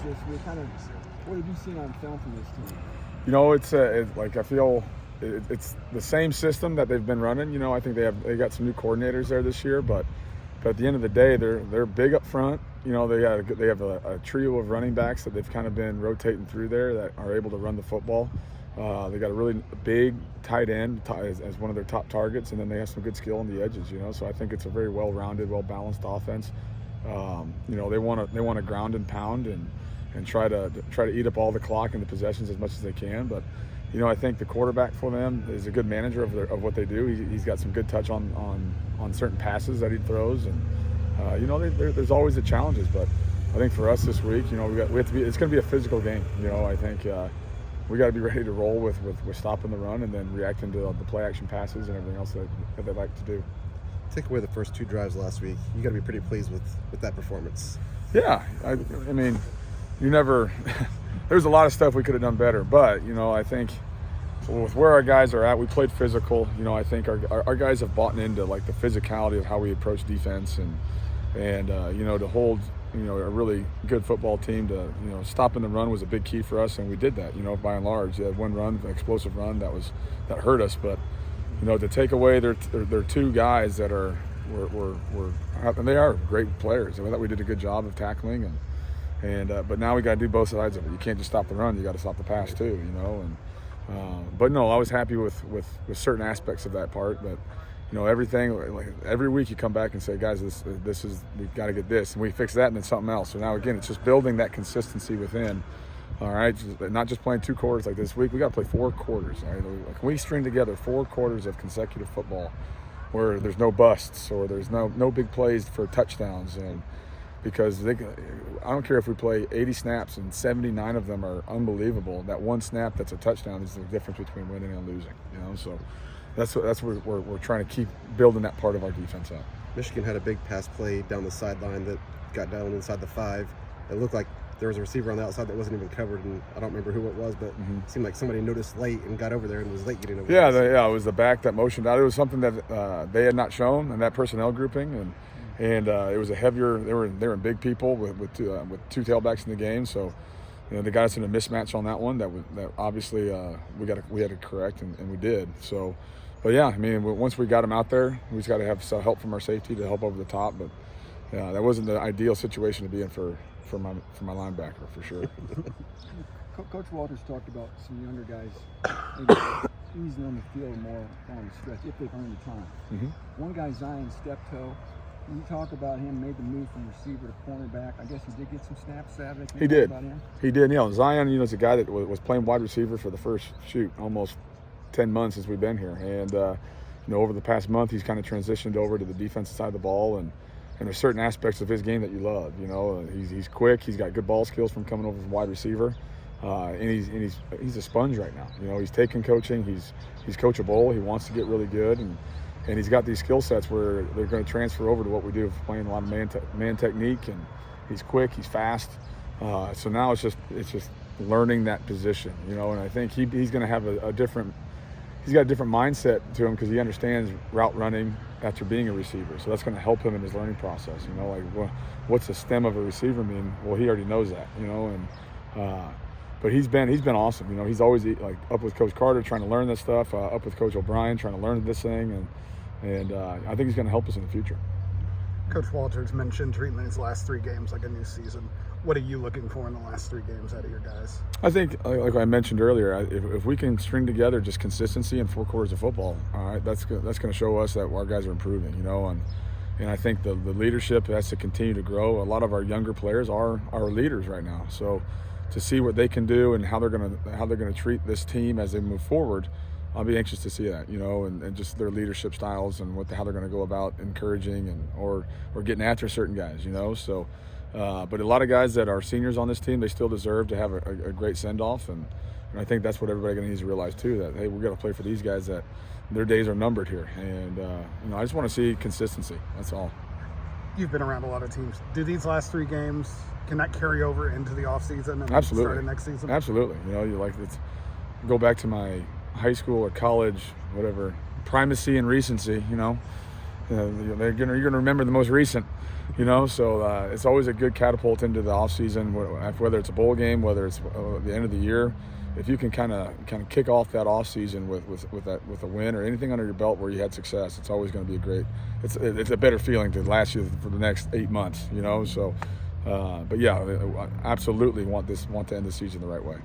this week? What have you seen on film from this team? I feel it's the same system that they've been running. I think they got some new coordinators there this year, but at the end of the day, they're big up front. They have a trio of running backs that they've kind of been rotating through there that are able to run the football. They got a really big tight end as one of their top targets, and then they have some good skill on the edges. So I think it's a very well-rounded, well-balanced offense. They want to ground and pound and try to eat up all the clock and the possessions as much as they can. But I think the quarterback for them is a good manager of what they do. He's got some good touch on certain passes that he throws, and there's always the challenges. But I think for us this week, we have to be. It's going to be a physical game. I think we got to be ready to roll with stopping the run and then reacting to the play action passes and everything else that they like to do. Take away the first 2 drives last week. You got to be pretty pleased with that performance. Yeah, I mean, you never. There's a lot of stuff we could have done better, but I think with where our guys are at, we played physical. I think our guys have bought into like the physicality of how we approach defense and to hold a really good football team to stopping the run was a big key for us, and we did that. By and large, they had one run, an explosive run that hurt us, but to take away their 2 guys that were and they are great players. I thought we did a good job of tackling but now we got to do both sides of it. You can't just stop the run; you got to stop the pass too. But no, I was happy with certain aspects of that part. But everything, like every week you come back and say, guys, this is we've got to get this, and we fix that, and then something else. So now again, it's just building that consistency within. All right, not just playing 2 quarters like this week. We got to play 4 quarters. All right? Can we string together 4 quarters of consecutive football where there's no busts or there's no big plays for touchdowns? And because I don't care if we play 80 snaps and 79 of them are unbelievable. That one snap that's a touchdown is the difference between winning and losing. So that's what we're trying to keep building that part of our defense up. Michigan had a big pass play down the sideline that got down inside the 5. It looked like there was a receiver on the outside that wasn't even covered, and I don't remember who it was, but it seemed like somebody noticed late and got over there and was late getting over there. Yeah, it was the back that motioned out. It was something that they had not shown in that personnel grouping, and it was a heavier. They were big people with 2 tailbacks in the game, so they got us in a mismatch on that one. That obviously we had to correct, and we did. So, but yeah, I mean, once we got them out there, we just got to have some help from our safety to help over the top. But yeah, that wasn't the ideal situation to be in for my linebacker for sure. Coach Walters talked about some younger guys maybe easing on the field more on the stretch if they've earned the time. Mm-hmm. One guy, Zion Steptoe, can you talk about him, made the move from receiver to cornerback? I guess he did get some snaps Saturday. Can you talk about him? He did. Zion, is a guy that was playing wide receiver for the first almost 10 months since we've been here, and over the past month he's kind of transitioned over to the defensive side of the ball, and there's certain aspects of his game that you love. He's quick. He's got good ball skills from coming over from wide receiver, and he's a sponge right now. He's taking coaching. He's coachable. He wants to get really good, and he's got these skill sets where they're going to transfer over to what we do, playing a lot of man technique, and he's quick. He's fast. So now it's just learning that position. And I think he's going to have a different. He's got a different mindset to him because he understands route running after being a receiver. So that's going to help him in his learning process. What's the stem of a receiver mean? Well, he already knows that. But he's been awesome. He's always up with Coach Carter trying to learn this stuff. Up with Coach O'Brien trying to learn this thing, and I think he's going to help us in the future. Coach Walters mentioned treating these last 3 games like a new season. What are you looking for in the last 3 games out of your guys? I think, like I mentioned earlier, if we can string together just consistency in 4 quarters of football, all right, that's going to show us that our guys are improving, and I think the leadership has to continue to grow. A lot of our younger players are leaders right now, so to see what they can do and how they're going to treat this team as they move forward, I'll be anxious to see that, and just their leadership styles and how they're going to go about encouraging or getting after certain guys, So, but a lot of guys that are seniors on this team, they still deserve to have a great send-off, and I think that's what everybody needs to realize too. That hey, we're going to play for these guys that their days are numbered here, and I just want to see consistency. That's all. You've been around a lot of teams. Do these last 3 games can that carry over into the off season and Absolutely. start next season? Absolutely. Go back to my high school or college, whatever, primacy and recency, You're going to remember the most recent, so it's always a good catapult into the offseason, whether it's a bowl game, whether it's the end of the year. If you can kind of kick off that offseason with a win or anything under your belt where you had success, it's always going to be it's a better feeling to last you for the next 8 months, so but yeah, I absolutely want to end the season the right way.